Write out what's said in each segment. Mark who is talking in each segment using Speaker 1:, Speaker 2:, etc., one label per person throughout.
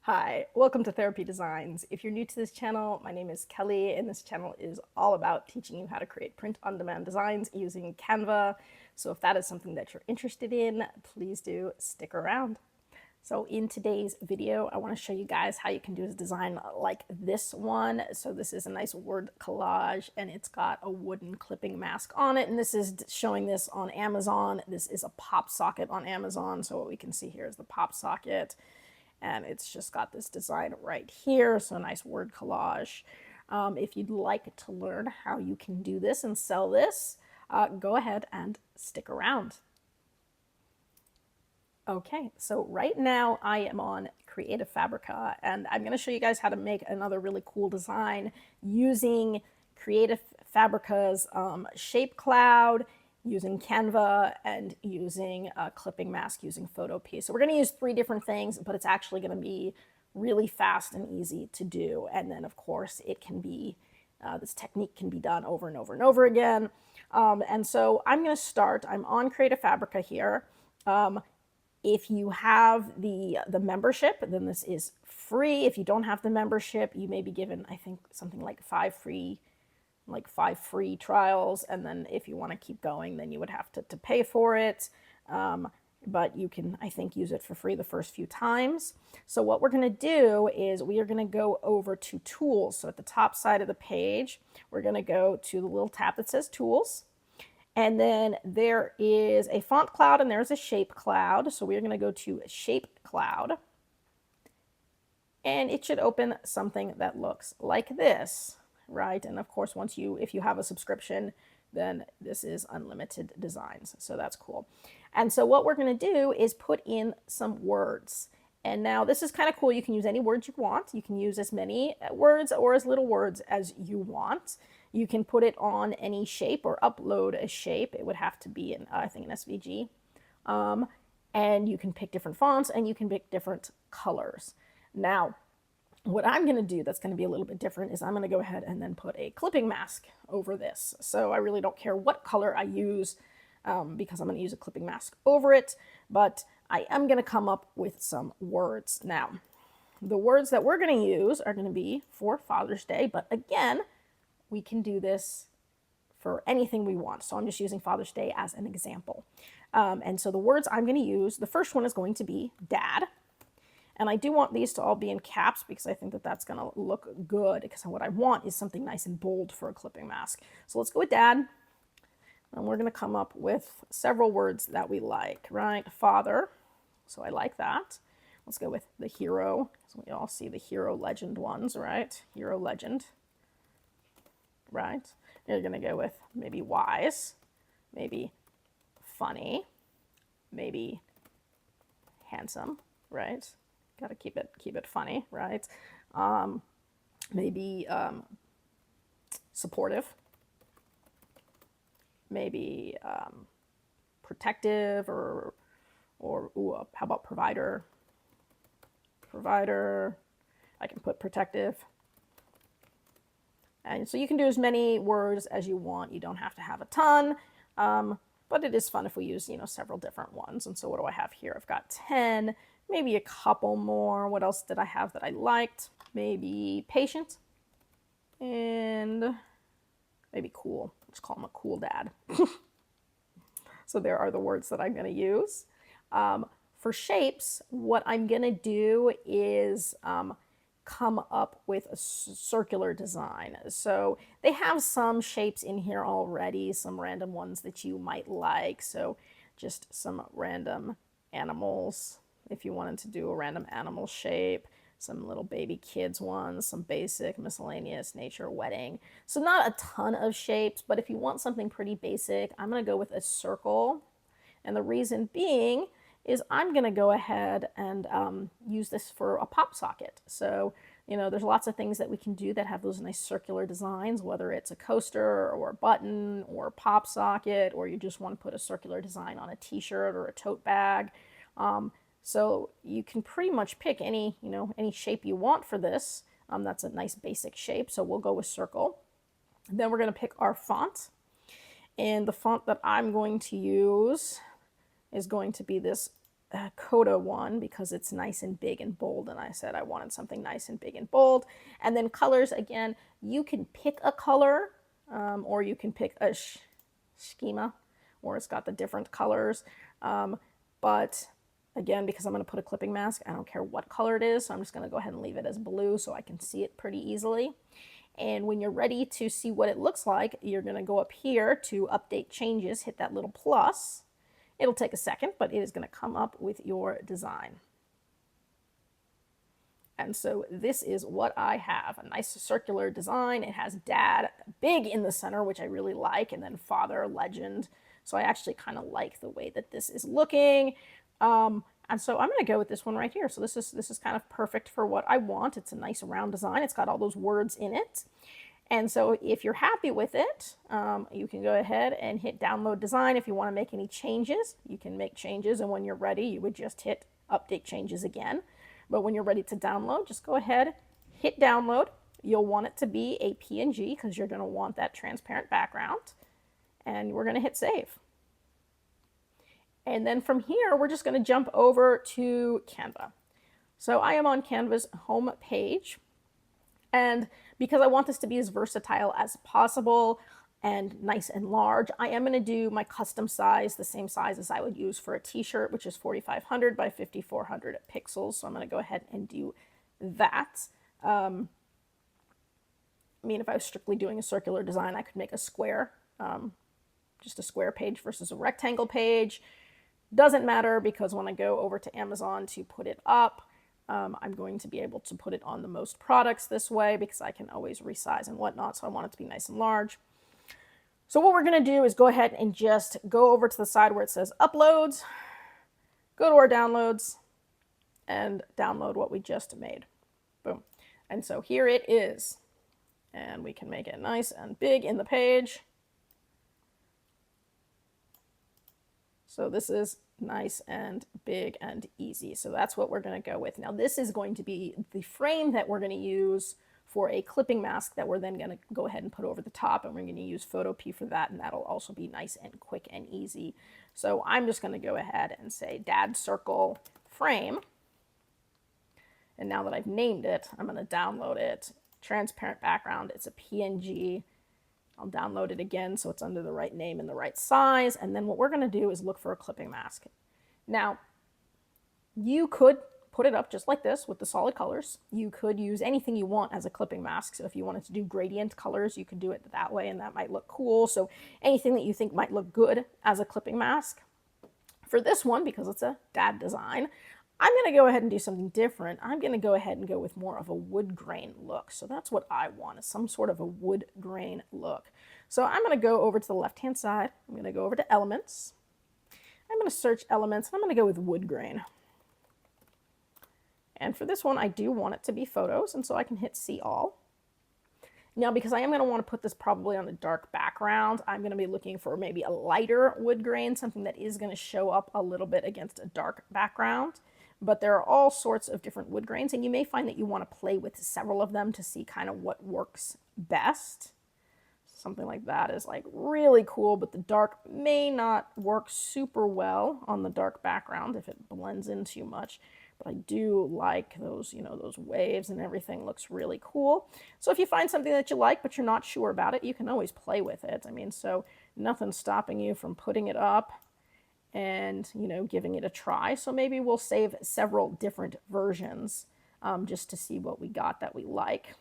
Speaker 1: Hi, welcome to Therapy Designs. If you're new to this channel, my name is Kelly, and this channel is all about teaching you how to create print-on-demand designs using Canva. So if that is something that you're interested in, please do stick around. So in today's video, I want to show you guys how you can do a design like this one. So this is a nice word collage, and it's got a wooden clipping mask on it. And this is showing this on Amazon. This is a pop socket on Amazon. So what we can see here is the pop socket. And it's just got this design right here, so a nice word collage. If you'd like to learn how you can do this and sell this, go ahead and stick around. Okay, so right now I am on Creative Fabrica, and I'm going to show you guys how to make another really cool design using Creative Fabrica's shape cloud, using Canva, and using a clipping mask using Photopea. So we're going to use 3 different things, but it's actually going to be really fast and easy to do. And then, of course, it can be, this technique can be done over and over and over again. And so I'm going to start. I'm on Creative Fabrica here. If you have the membership, then this is free. If you don't have the membership, you may be given, I think, something like 5 free trials, and then if you want to keep going, then you would have to pay for it. But you can, I think, use it for free the first few times. So what we're going to do is we are going to go over to Tools. So at the top side of the page, we're going to go to the little tab that says Tools. And then there is a font cloud and there's a shape cloud. So we're going to go to Shape Cloud. And it should open something that looks like this, right? And of course, if you have a subscription, then this is unlimited designs. So that's cool. And so what we're going to do is put in some words. And now this is kind of cool. You can use any words you want. You can use as many words or as little words as you want. You can put it on any shape or upload a shape. It would have to be I think an SVG. And you can pick different fonts and you can pick different colors. Now, what I'm going to do that's going to be a little bit different is I'm going to go ahead and then put a clipping mask over this. So I really don't care what color I use because I'm going to use a clipping mask over it, but I am going to come up with some words. Now, the words that we're going to use are going to be for Father's Day, but again, we can do this for anything we want. So I'm just using Father's Day as an example. And so the words I'm going to use, the first one is going to be dad. And I do want these to all be in caps because I think that that's going to look good, because what I want is something nice and bold for a clipping mask. So let's go with dad. And we're going to come up with several words that we like, right? Father. So I like that. Let's go with the hero. So we all see the hero legend ones, right? Hero legend. Right? You're going to go with maybe wise, maybe funny, maybe handsome, right? Got to keep it funny, right? Maybe supportive, maybe protective, or ooh, how about provider? Provider. I can put protective. And so you can do as many words as you want. You don't have to have a ton, but it is fun if we use, several different ones. And so what do I have here? I've got 10, maybe a couple more. What else did I have that I liked? Maybe patient and maybe cool. Let's call him a cool dad. So there are the words that I'm going to use. For shapes, what I'm going to do is come up with a circular design. So they have some shapes in here already, some random ones that you might like. So just some random animals, if you wanted to do a random animal shape, some little baby kids ones, some basic, miscellaneous, nature, wedding. So not a ton of shapes, but if you want something pretty basic, I'm going to go with a circle. And the reason being is I'm going to go ahead and use this for a pop socket. So, there's lots of things that we can do that have those nice circular designs, whether it's a coaster or a button or a pop socket, or you just want to put a circular design on a t-shirt or a tote bag. So you can pretty much pick any shape you want for this. That's a nice basic shape, so we'll go with circle. Then we're going to pick our font. And the font that I'm going to use is going to be this Coda one because it's nice and big and bold, and I said I wanted something nice and big and bold. And then colors, again, you can pick a color, or you can pick a schema, where it's got the different colors. But again, because I'm going to put a clipping mask, I don't care what color it is, so I'm just going to go ahead and leave it as blue so I can see it pretty easily. And when you're ready to see what it looks like, you're going to go up here to update changes, hit that little plus. It'll take a second, but it is going to come up with your design. And so this is what I have, a nice circular design. It has dad big in the center, which I really like, and then father legend. So I actually kind of like the way that this is looking. And so I'm going to go with this one right here. So this is kind of perfect for what I want. It's a nice round design. It's got all those words in it. And so if you're happy with it, you can go ahead and hit download design. If you want to make any changes, you can make changes. And when you're ready, you would just hit update changes again. But when you're ready to download, just go ahead, hit download. You'll want it to be a PNG because you're going to want that transparent background. And we're going to hit save. And then from here, we're just going to jump over to Canva. So I am on Canva's home page. And because I want this to be as versatile as possible and nice and large, I am going to do my custom size, the same size as I would use for a t-shirt, which is 4,500 by 5,400 pixels. So I'm going to go ahead and do that. I mean, if I was strictly doing a circular design, I could make a square, just a square page versus a rectangle page. Doesn't matter because when I go over to Amazon to put it up, I'm going to be able to put it on the most products this way because I can always resize and whatnot. So I want it to be nice and large. So what we're going to do is go ahead and just go over to the side where it says uploads, go to our downloads, and download what we just made. Boom. And so here it is. And we can make it nice and big in the page. So this is nice and big and easy. So that's what we're going to go with. Now this is going to be the frame that we're going to use for a clipping mask that we're then going to go ahead and put over the top, and we're going to use Photopea for that, and that'll also be nice and quick and easy. So I'm just going to go ahead and say dad circle frame. And now that I've named it, I'm going to download it. Transparent background, it's a PNG. I'll download it again so it's under the right name and the right size. And then what we're going to do is look for a clipping mask. Now, you could put it up just like this with the solid colors. You could use anything you want as a clipping mask. So if you wanted to do gradient colors, you could do it that way, and that might look cool. So anything that you think might look good as a clipping mask. For this one, because it's a dad design, I'm going to go ahead and do something different. I'm going to go ahead and go with more of a wood grain look. So that's what I want, is some sort of a wood grain look. So I'm going to go over to the left-hand side. I'm going to go over to elements. I'm going to search elements, and I'm going to go with wood grain. And for this one, I do want it to be photos, and so I can hit see all. Now, because I am going to want to put this probably on a dark background, I'm going to be looking for maybe a lighter wood grain, something that is going to show up a little bit against a dark background. But there are all sorts of different wood grains, and you may find that you want to play with several of them to see kind of what works best. Something like that is like really cool, but the dark may not work super well on the dark background if it blends in too much. But I do like those, you know, those waves and everything looks really cool. So if you find something that you like, but you're not sure about it, you can always play with it. I mean, so nothing's stopping you from putting it up and, you know, giving it a try. So maybe we'll save several different versions just to see what we got that we like.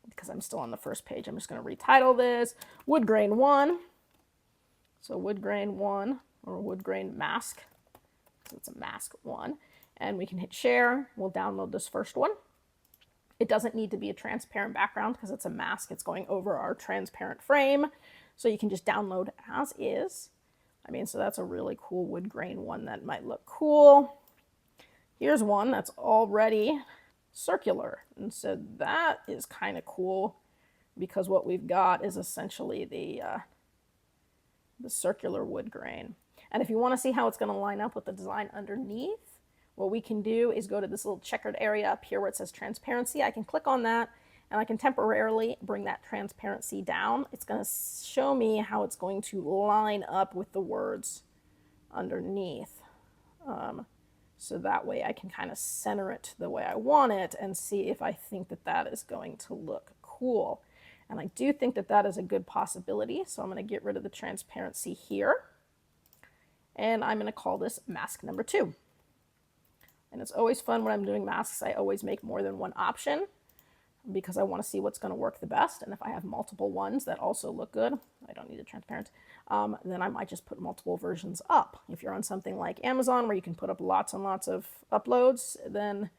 Speaker 1: Because I'm still on the first page, I'm just going to retitle this Wood Grain 1. So Wood Grain 1, or Wood Grain Mask. So it's a mask 1. And we can hit share. We'll download this first one. It doesn't need to be a transparent background because it's a mask. It's going over our transparent frame. So you can just download as is. I mean, so that's a really cool wood grain one that might look cool. Here's one that's already circular. And so that is kind of cool because what we've got is essentially the circular wood grain. And if you want to see how it's going to line up with the design underneath, what we can do is go to this little checkered area up here where it says transparency. I can click on that and I can temporarily bring that transparency down. It's going to show me how it's going to line up with the words underneath. So that way I can kind of center it the way I want it and see if I think that that is going to look cool. And I do think that that is a good possibility. So I'm going to get rid of the transparency here. And I'm going to call this mask number 2. And it's always fun when I'm doing masks. I always make more than one option because I want to see what's going to work the best. And if I have multiple ones that also look good, I don't need a transparent, then I might just put multiple versions up. If you're on something like Amazon where you can put up lots and lots of uploads, then,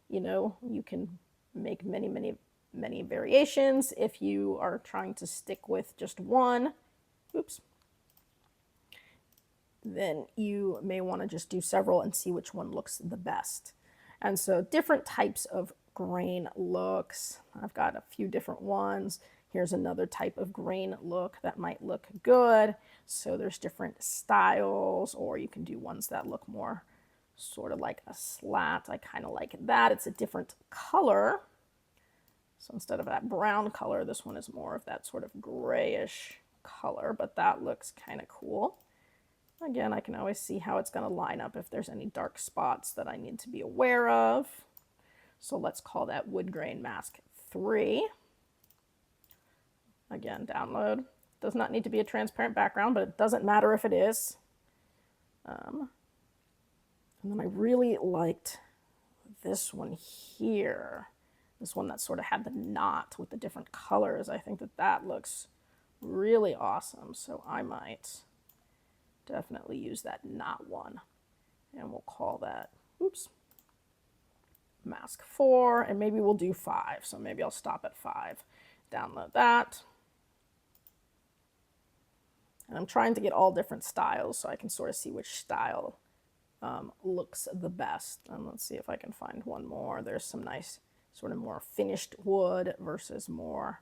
Speaker 1: you know, you can make many variations. If you are trying to stick with just one, oops, then you may want to just do several and see which one looks the best. And so different types of grain looks. I've got a few different ones. Here's another type of grain look that might look good. So there's different styles, or you can do ones that look more sort of like a slat. I kind of like that. It's a different color. So instead of that brown color, this one is more of that sort of grayish color, but that looks kind of cool. Again, I can always see how it's going to line up if there's any dark spots that I need to be aware of. So let's call that wood grain mask 3. Again, download. Does not need to be a transparent background, but it doesn't matter if it is. And then I really liked this one here. This one that sort of had the knot with the different colors. I think that that looks really awesome. So I might definitely use that knot one. And we'll call that, oops, mask 4. And maybe we'll do 5. So maybe I'll stop at 5. Download that. And I'm trying to get all different styles so I can sort of see which style looks the best. And let's see if I can find one more. There's some nice sort of more finished wood versus more,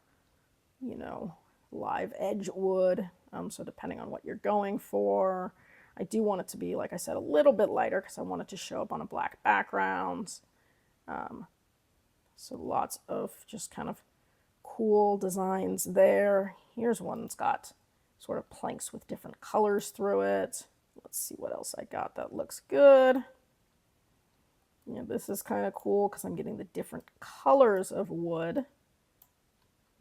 Speaker 1: you know, live edge wood. So depending on what you're going for, I do want it to be, like I said, a little bit lighter because I want it to show up on a black background. So lots of just kind of cool designs there. Here's one that's got sort of planks with different colors through it. Let's see what else I got that looks good. Yeah, this is kind of cool because I'm getting the different colors of wood,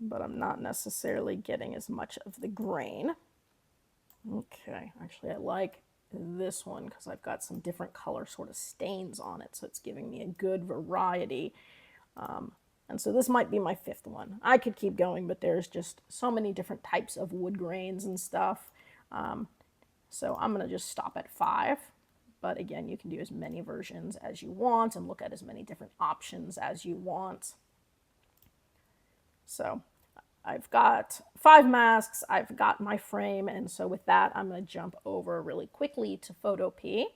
Speaker 1: but I'm not necessarily getting as much of the grain. Okay, actually I like this one because I've got some different color sort of stains on it, so it's giving me a good variety. And so this might be my 5th one. I could keep going, but there's just so many different types of wood grains and stuff. So I'm going to just stop at 5. But again, you can do as many versions as you want and look at as many different options as you want. So I've got 5 masks, I've got my frame, and so with that, I'm going to jump over really quickly to Photopea.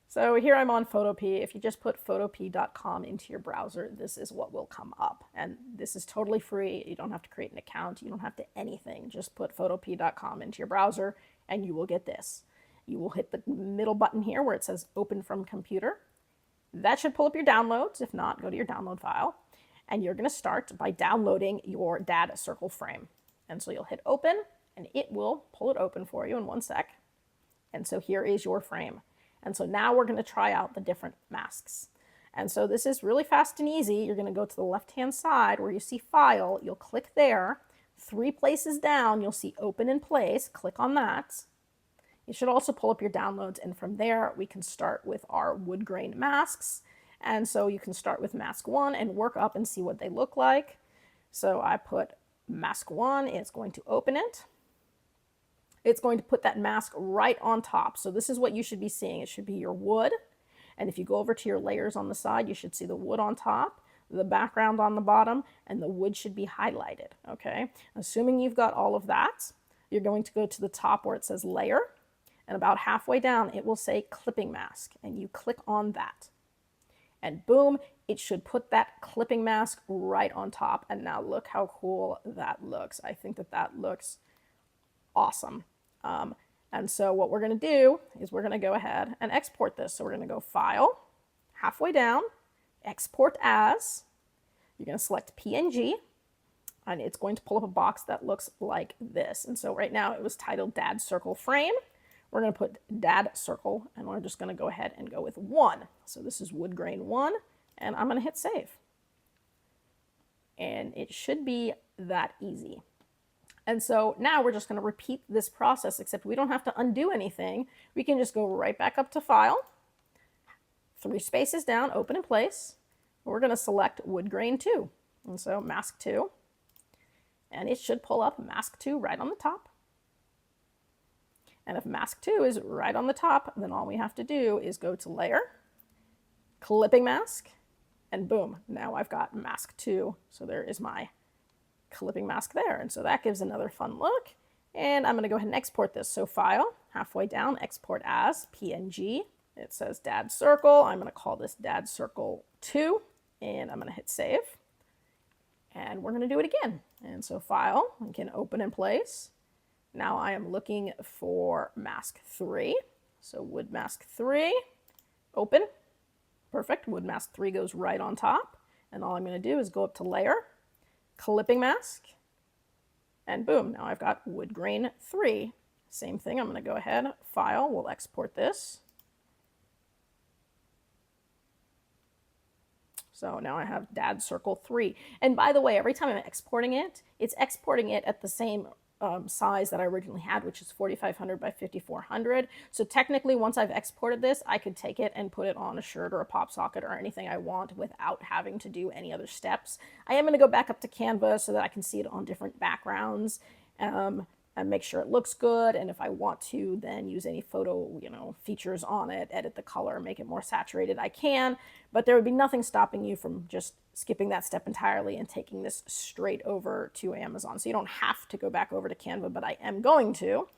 Speaker 1: So here I'm on Photopea. If you just put photopea.com into your browser, this is what will come up. And this is totally free. You don't have to create an account. You don't have to anything. Just put photopea.com into your browser and you will get this. You will hit the middle button here where it says open from computer. That should pull up your downloads. If not, go to your download file. And you're going to start by downloading your dad circle frame. And so you'll hit open and it will pull it open for you in 1 sec. And so here is your frame. And so now we're going to try out the different masks. And so this is really fast and easy. You're going to go to the left-hand side where you see File. You'll click there. 3 places down, you'll see Open in Place. Click on that. You should also pull up your downloads. And from there, we can start with our wood grain masks. And so you can start with mask 1 and work up and see what they look like. So I put mask 1. It's going to open it. It's going to put that mask right on top. So this is what you should be seeing. It should be your wood. And if you go over to your layers on the side, you should see the wood on top, the background on the bottom, and the wood should be highlighted, okay? Assuming you've got all of that, you're going to go to the top where it says layer, and about halfway down, it will say clipping mask, and you click on that. And boom, it should put that clipping mask right on top. And now look how cool that looks. I think that that looks awesome. And so what we're going to do is we're going to go ahead and export this. So we're going to go File, halfway down, Export As. You're going to select PNG, and it's going to pull up a box that looks like this. And so right now it was titled Dad Circle Frame. we're going to put dad circle, and we're just going to go ahead and go with 1. So this is wood grain 1, and I'm going to hit save. And it should be that easy. And so now we're just going to repeat this process, except we don't have to undo anything. We can just go right back up to File, 3 spaces down, open in place. We're going to select wood grain 2. And so mask 2. And it should pull up mask 2 right on the top. And if mask 2 is right on the top, then all we have to do is go to Layer, Clipping Mask, and boom, now I've got mask 2. So there is my clipping mask there. And so that gives another fun look. And I'm going to go ahead and export this. So File, halfway down, Export as PNG. It says dad circle. I'm going to call this dad circle 2. And I'm going to hit save. And we're going to do it again. And so File, we can open in place. Now I am looking for mask 3. So wood mask 3, open. Perfect. Wood mask 3 goes right on top. And all I'm going to do is go up to Layer, Clipping Mask, and boom, now I've got wood grain 3. Same thing, I'm going to go ahead, File, we'll export this. So now I have dad circle 3. And by the way, every time I'm exporting it, it's exporting it at the same size that I originally had, which is 4500 by 5400. So technically, once I've exported this, I could take it and put it on a shirt or a pop socket or anything I want without having to do any other steps. I am going to go back up to Canva so that I can see it on different backgrounds and make sure it looks good. And if I want to then use any photo, features on it, edit the color, make it more saturated, I can. But there would be nothing stopping you from just skipping that step entirely and taking this straight over to Amazon. So you don't have to go back over to Canva, but I am going to.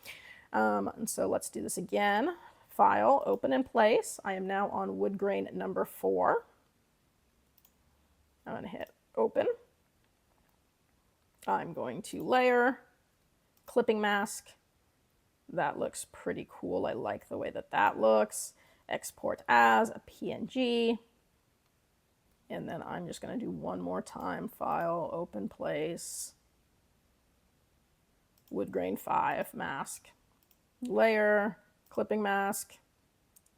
Speaker 1: And so let's do this again. File, open in place. I am now on wood grain number 4. I'm going to hit open. I'm going to Layer, Clipping Mask. That looks pretty cool. I like the way that that looks. Export as a PNG. And then I'm just going to do one more time. File, open place, wood grain 5, mask, Layer, Clipping Mask,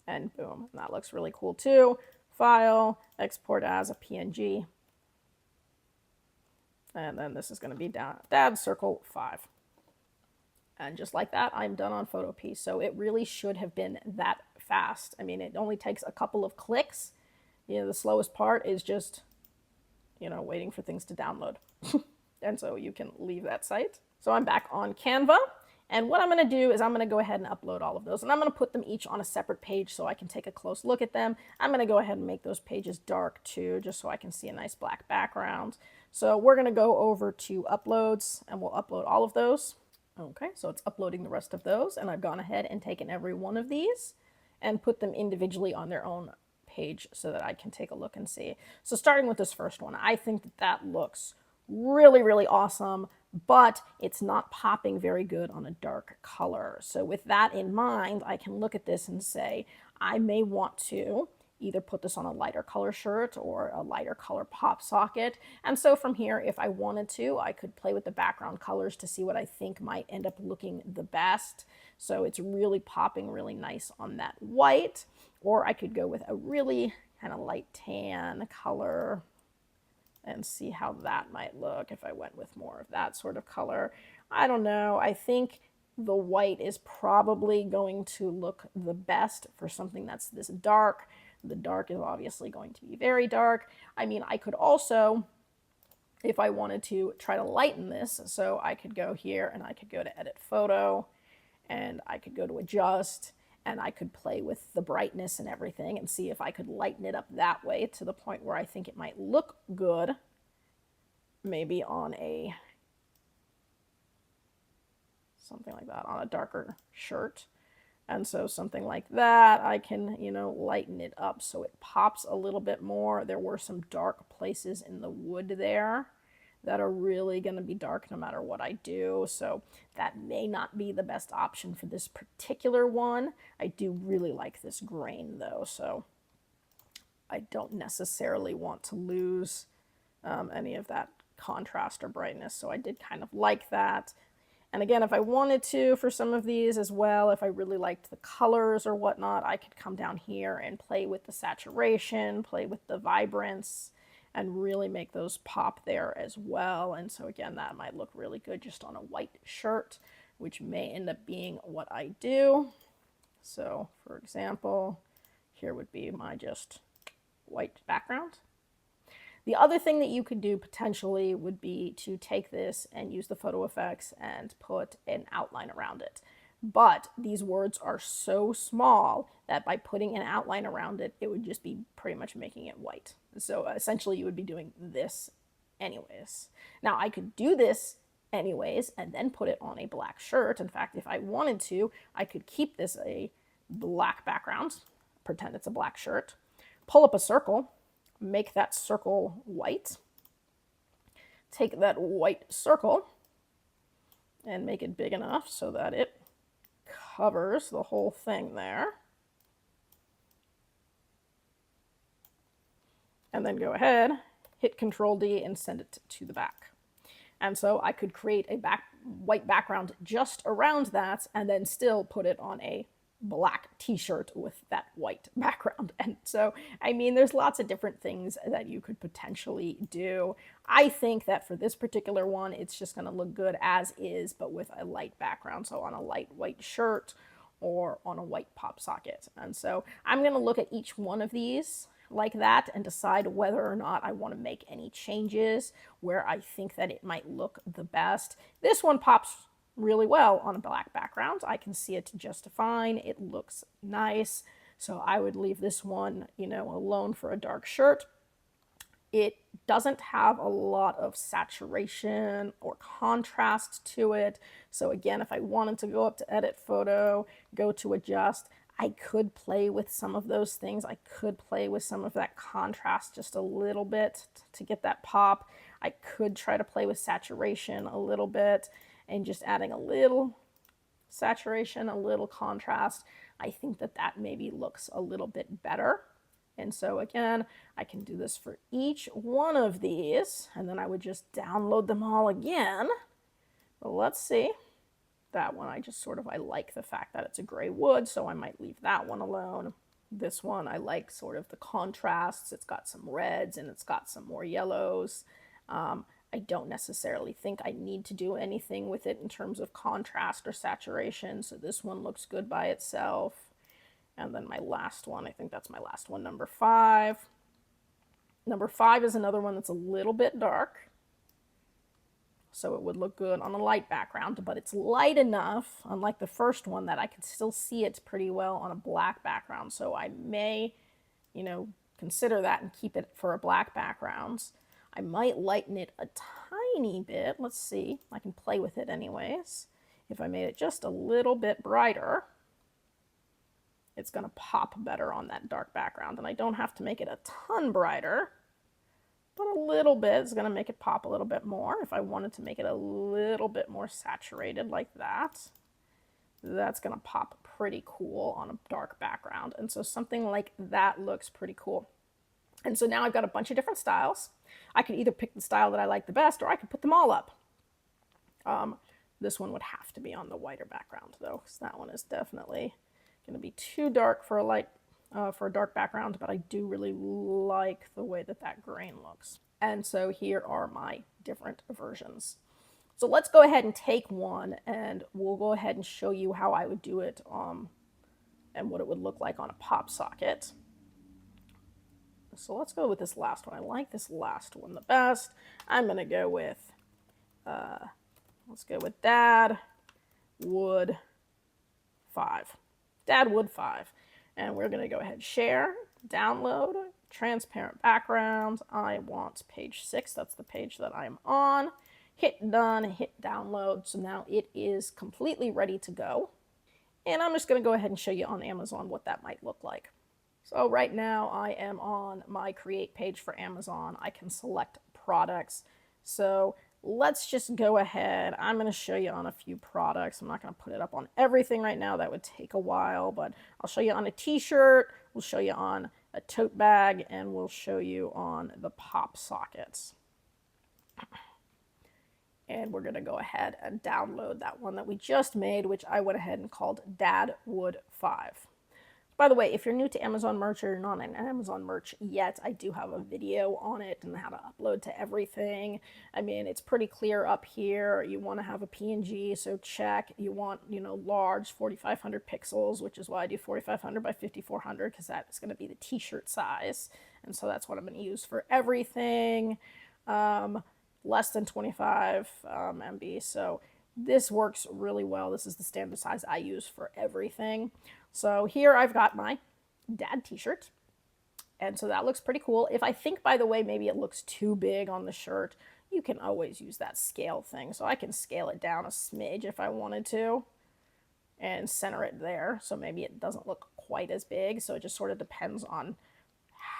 Speaker 1: and boom. And that looks really cool too. File, export as a PNG. And then this is going to be dad circle 5. And just like that, I'm done on Photopea. So it really should have been that fast. I mean, it only takes a couple of clicks. The slowest part is just, waiting for things to download. And so you can leave that site. So I'm back on Canva. And what I'm going to do is I'm going to go ahead and upload all of those. And I'm going to put them each on a separate page so I can take a close look at them. I'm going to go ahead and make those pages dark too, just so I can see a nice black background. So we're going to go over to uploads and we'll upload all of those. Okay, so it's uploading the rest of those. And I've gone ahead and taken every one of these and put them individually on their own page so that I can take a look and see. So starting with this first one, I think that looks really, really awesome, but it's not popping very good on a dark color. So with that in mind, I can look at this and say, I may want to either put this on a lighter color shirt or a lighter color pop socket. And so from here, if I wanted to, I could play with the background colors to see what I think might end up looking the best. So it's really popping really nice on that white. Or I could go with a really kind of light tan color and see how that might look if I went with more of that sort of color. I don't know. I think the white is probably going to look the best for something that's this dark. The dark is obviously going to be very dark. I mean, I could also, if I wanted to, try to lighten this. So I could go here and I could go to Edit Photo and I could go to Adjust. And I could play with the brightness and everything and see if I could lighten it up that way to the point where I think it might look good. Maybe on something like that, on a darker shirt. And so something like that, I can, lighten it up so it pops a little bit more. There were some dark places in the wood there that are really going to be dark no matter what I do. So that may not be the best option for this particular one. I do really like this grain though, so I don't necessarily want to lose any of that contrast or brightness. So I did kind of like that. And again, if I wanted to for some of these as well, if I really liked the colors or whatnot, I could come down here and play with the saturation, play with the vibrance, and really make those pop there as well. And so again, that might look really good just on a white shirt, which may end up being what I do. So for example, here would be my just white background. The other thing that you could do potentially would be to take this and use the photo effects and put an outline around it. But these words are so small that by putting an outline around it, it would just be pretty much making it white. So essentially you would be doing this anyways. Now I could do this anyways and then put it on a black shirt. In fact, if I wanted to, I could keep this a black background, pretend it's a black shirt, pull up a circle, make that circle white, take that white circle and make it big enough so that it covers the whole thing there. And then go ahead, hit Control D and send it to the back. And so I could create a white background just around that and then still put it on a black t-shirt with that white background. And so, I mean, there's lots of different things that you could potentially do. I think that for this particular one, it's just going to look good as is, but with a light background. So on a light white shirt or on a white pop socket. And so I'm going to look at each one of these like that and decide whether or not I want to make any changes where I think that it might look the best. This one pops really well on a black background. I can see it just fine. It looks nice. So I would leave this one, you know, alone for a dark shirt. It doesn't have a lot of saturation or contrast to it. So again, if I wanted to go up to edit photo, go to adjust, I could play with some of those things. I could play with some of that contrast just a little bit to get that pop. I could try to play with saturation a little bit and just adding a little saturation, a little contrast. I think that that maybe looks a little bit better. And so again, I can do this for each one of these, and then I would just download them all again. But let's see. That one, I like the fact that it's a gray wood, so I might leave that one alone. This one, I like sort of the contrasts. It's got some reds and it's got some more yellows. I don't necessarily think I need to do anything with it in terms of contrast or saturation, so this one looks good by itself. And then my last one, I think that's my last one, number 5. Number 5 is another one that's a little bit dark, so it would look good on a light background, but it's light enough, unlike the first one, that I could still see it pretty well on a black background. So I may, you know, consider that and keep it for a black background. I might lighten it a tiny bit. Let's see. I can play with it anyways. If I made it just a little bit brighter, it's going to pop better on that dark background. And I don't have to make it a ton brighter, but a little bit is going to make it pop a little bit more. If I wanted to make it a little bit more saturated like that, that's going to pop pretty cool on a dark background. And so something like that looks pretty cool. And so now I've got a bunch of different styles. I could either pick the style that I like the best, or I could put them all up. This one would have to be on the whiter background though, because that one is definitely going to be too dark for a dark background, but I do really like the way that that grain looks. And so here are my different versions. So let's go ahead and take one, and we'll go ahead and show you how I would do it and what it would look like on a pop socket. So let's go with this last one. I like this last one the best. I'm going to go with, let's go with Dad Wood 5. Dad Wood 5. And we're going to go ahead, share, download, transparent background. I want page 6. That's the page that I'm on. Hit done, hit download. So now it is completely ready to go. And I'm just going to go ahead and show you on Amazon what that might look like. So right now I am on my create page for Amazon. I can select products. So let's just go ahead. I'm going to show you on a few products. I'm not going to put it up on everything right now. That would take a while, but I'll show you on a t-shirt. We'll show you on a tote bag, and we'll show you on the pop sockets. And we're going to go ahead and download that one that we just made, which I went ahead and called Dad Wood 5. By the way, if you're new to Amazon Merch or you're not on Amazon Merch yet, I do have a video on it and how to upload to everything. I mean, it's pretty clear up here. You want to have a PNG, so check. You want, large 4,500 pixels, which is why I do 4,500 by 5,400, because that is going to be the t-shirt size. And so that's what I'm going to use for everything. Less than 25 MB. So this works really well. This is the standard size I use for everything. So here I've got my dad t-shirt. And so that looks pretty cool. If I think, by the way, maybe it looks too big on the shirt, you can always use that scale thing. So I can scale it down a smidge if I wanted to and center it there. So maybe it doesn't look quite as big. So it just sort of depends on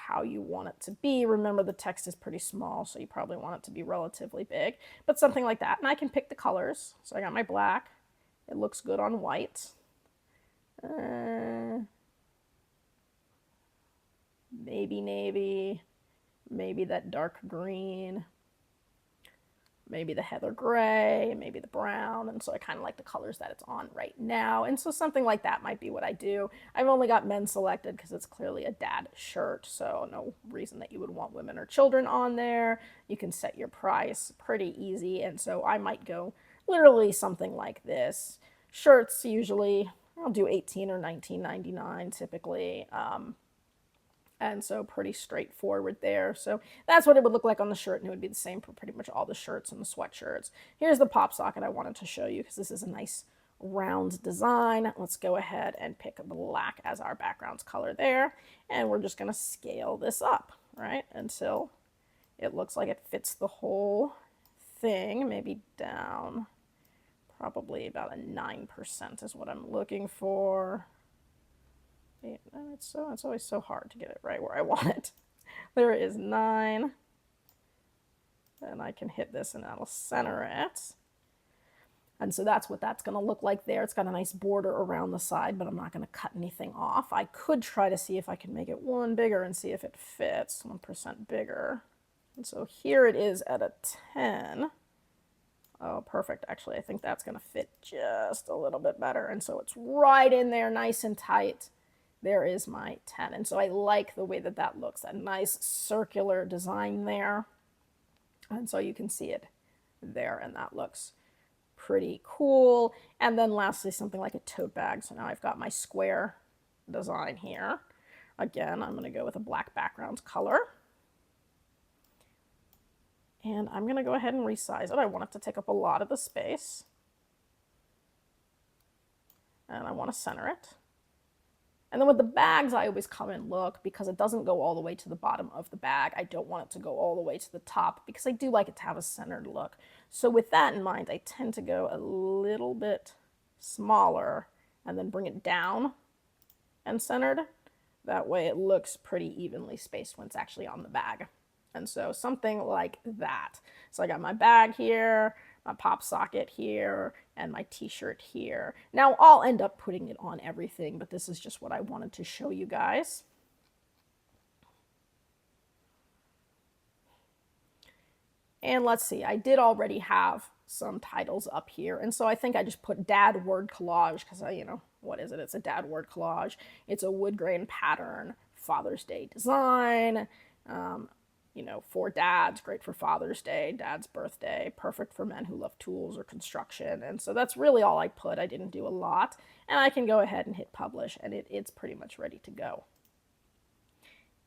Speaker 1: how you want it to be. Remember, the text is pretty small, so you probably want it to be relatively big, but something like that. And I can pick the colors. So I got my black. It looks good on white. Maybe navy, maybe that dark green, maybe the heather gray, maybe the brown. And so I kind of like the colors that it's on right now. And so something like that might be what I do. I've only got men selected because it's clearly a dad shirt. So no reason that you would want women or children on there. You can set your price pretty easy. And so I might go literally something like this. Shirts usually, I'll do $18 or $19.99 typically. And so pretty straightforward there. So that's what it would look like on the shirt, and it would be the same for pretty much all the shirts and the sweatshirts. Here's the pop socket I wanted to show you because this is a nice round design. Let's go ahead and pick black as our background's color there. And we're just going to scale this up, right, until it looks like it fits the whole thing, maybe down probably about a 9% is what I'm looking for. It's always so hard to get it right where I want it. There it is, 9. And I can hit this and that'll center it. And so that's what that's going to look like there. It's got a nice border around the side, but I'm not going to cut anything off. I could try to see if I can make it 1 bigger and see if it fits, 1% bigger. And so here it is at a 10. Oh, perfect. Actually, I think that's going to fit just a little bit better. And so it's right in there, nice and tight. There is my 10. And so I like the way that that looks, that nice circular design there. And so you can see it there, and that looks pretty cool. And then lastly, something like a tote bag. So now I've got my square design here. Again, I'm going to go with a black background color. And I'm going to go ahead and resize it. I want it to take up a lot of the space. And I want to center it. And then with the bags, I always come and look because it doesn't go all the way to the bottom of the bag. I don't want it to go all the way to the top because I do like it to have a centered look. So with that in mind, I tend to go a little bit smaller and then bring it down and centered. That way it looks pretty evenly spaced when it's actually on the bag. And so something like that. So I got my bag here, my pop socket here, and my t-shirt here. Now I'll end up putting it on everything, but this is just what I wanted to show you guys. And let's see, I did already have some titles up here. And so I think I just put dad word collage because what is it? It's a dad word collage. It's a wood grain pattern, Father's Day design. For dads, great for Father's Day, dad's birthday, perfect for men who love tools or construction. And so that's really all I put. I didn't do a lot. And I can go ahead and hit publish, and it's pretty much ready to go.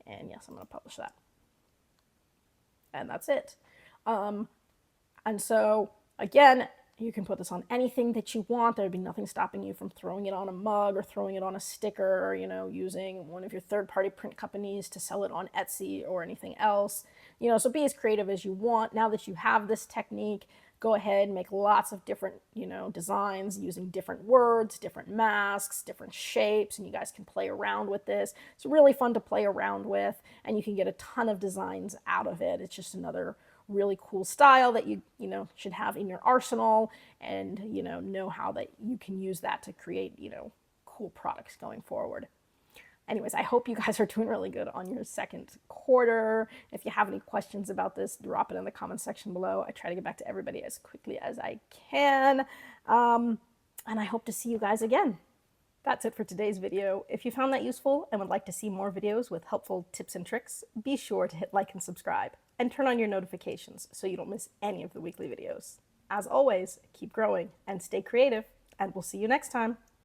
Speaker 1: And yes, I'm going to publish that. And that's it. And so, again, you can put this on anything that you want. There would be nothing stopping you from throwing it on a mug or throwing it on a sticker or, using one of your third-party print companies to sell it on Etsy or anything else. So be as creative as you want. Now that you have this technique, go ahead and make lots of different, designs using different words, different masks, different shapes, and you guys can play around with this. It's really fun to play around with, and you can get a ton of designs out of it. It's just another really cool style that you should have in your arsenal, and know how that you can use that to create cool products going forward. Anyways, I hope you guys are doing really good on your second quarter. If you have any questions about this, drop it in the comment section below. I try to get back to everybody as quickly as I can. And I hope to see you guys again. That's it for today's video. If you found that useful and would like to see more videos with helpful tips and tricks, be sure to hit like and subscribe and turn on your notifications so you don't miss any of the weekly videos. As always, keep growing and stay creative, and we'll see you next time.